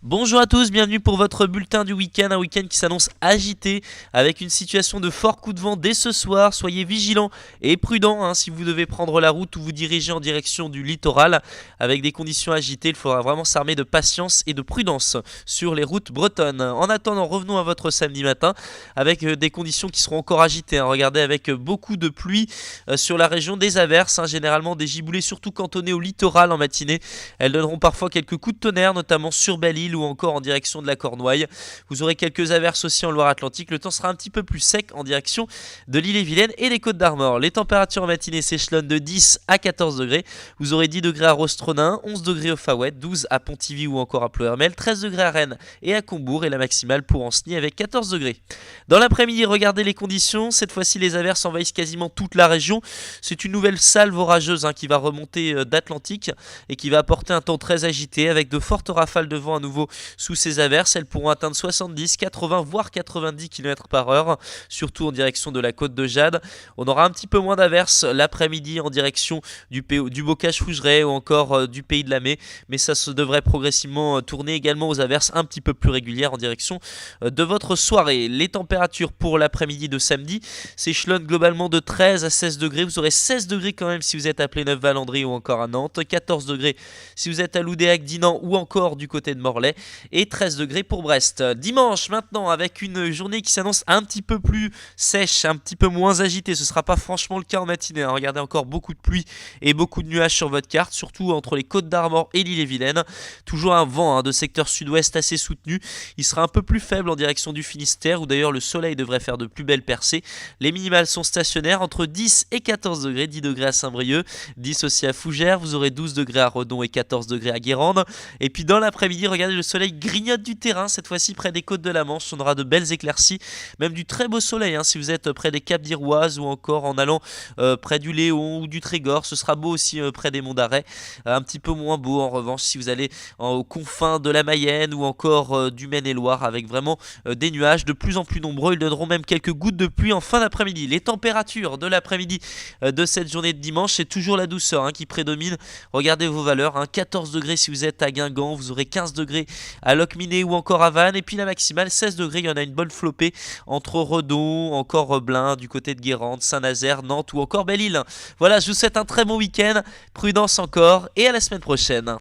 Bonjour à tous, bienvenue pour votre bulletin du week-end, un week-end qui s'annonce agité avec une situation de fort coup de vent dès ce soir. Soyez vigilants et prudents si vous devez prendre la route ou vous diriger en direction du littoral. Avec des conditions agitées, il faudra vraiment s'armer de patience et de prudence sur les routes bretonnes. En attendant, revenons à votre samedi matin avec des conditions qui seront encore agitées. Regardez, avec beaucoup de pluie sur la région, des averses, généralement des giboulées surtout cantonnées au littoral en matinée. Elles donneront parfois quelques coups de tonnerre, notamment sur Belle-Île ou encore en direction de la Cornouaille. Vous aurez quelques averses aussi en Loire-Atlantique. Le temps sera un petit peu plus sec en direction de l'Ille-et-Vilaine et des Côtes-d'Armor. Les températures en matinée s'échelonnent de 10 à 14 degrés. Vous aurez 10 degrés à Rostronin, 11 degrés au Faouët, 12 à Pontivy ou encore à Ploërmel, 13 degrés à Rennes et à Combourg et la maximale pour Ancenis avec 14 degrés. Dans l'après-midi, regardez les conditions. Cette fois-ci, les averses envahissent quasiment toute la région. C'est une nouvelle salve orageuse qui va remonter d'Atlantique et qui va apporter un temps très agité avec de fortes rafales de vent à nouveau sous ces averses. Elles pourront atteindre 70, 80 voire 90 km/h, surtout en direction de la côte de Jade. On aura un petit peu moins d'averses l'après-midi en direction du Bocage-Fougeray ou encore du Pays de la Mai, mais ça se devrait progressivement tourner également aux averses un petit peu plus régulières en direction de votre soirée. Les températures pour l'après-midi de samedi s'échelonnent globalement de 13 à 16 degrés. Vous aurez 16 degrés quand même si vous êtes à Pléneuf-Valandry ou encore à Nantes, 14 degrés si vous êtes à Loudéac, Dinan ou encore du côté de Morlaix, et 13 degrés pour Brest. Dimanche maintenant, avec une journée qui s'annonce un petit peu plus sèche, un petit peu moins agitée. Ce ne sera pas franchement le cas en matinée. Regardez, encore beaucoup de pluie et beaucoup de nuages sur votre carte, surtout entre les Côtes d'Armor et l'Ille-et-Vilaine. Toujours un vent de secteur sud-ouest assez soutenu. Il sera un peu plus faible en direction du Finistère, où d'ailleurs le soleil devrait faire de plus belles percées. Les minimales sont stationnaires entre 10 et 14 degrés, 10 degrés à Saint-Brieuc, 10 aussi à Fougères. Vous aurez 12 degrés à Redon et 14 degrés à Guérande. Et puis dans l'après-midi, regardez, le soleil grignote du terrain, cette fois-ci près des côtes de la Manche. On aura de belles éclaircies, même du très beau soleil si vous êtes près des Caps d'Iroise ou encore en allant près du Léon ou du Trégor. Ce sera beau aussi près des Monts d'Arrée. Un petit peu moins beau en revanche si vous allez aux confins de la Mayenne ou encore du Maine-et-Loire, avec vraiment des nuages de plus en plus nombreux. Ils donneront même quelques gouttes de pluie en fin d'après-midi. Les températures de l'après-midi de cette journée de dimanche, c'est toujours la douceur qui prédomine. Regardez vos valeurs, 14 degrés si vous êtes à Guingamp, vous aurez 15 degrés à Locminé ou encore à Vannes, et puis la maximale 16 degrés. Il y en a une bonne flopée entre Redon, encore Blain, du côté de Guérande, Saint-Nazaire, Nantes ou encore Belle-Île. Voilà, je vous souhaite un très bon week-end, prudence encore, et à la semaine prochaine.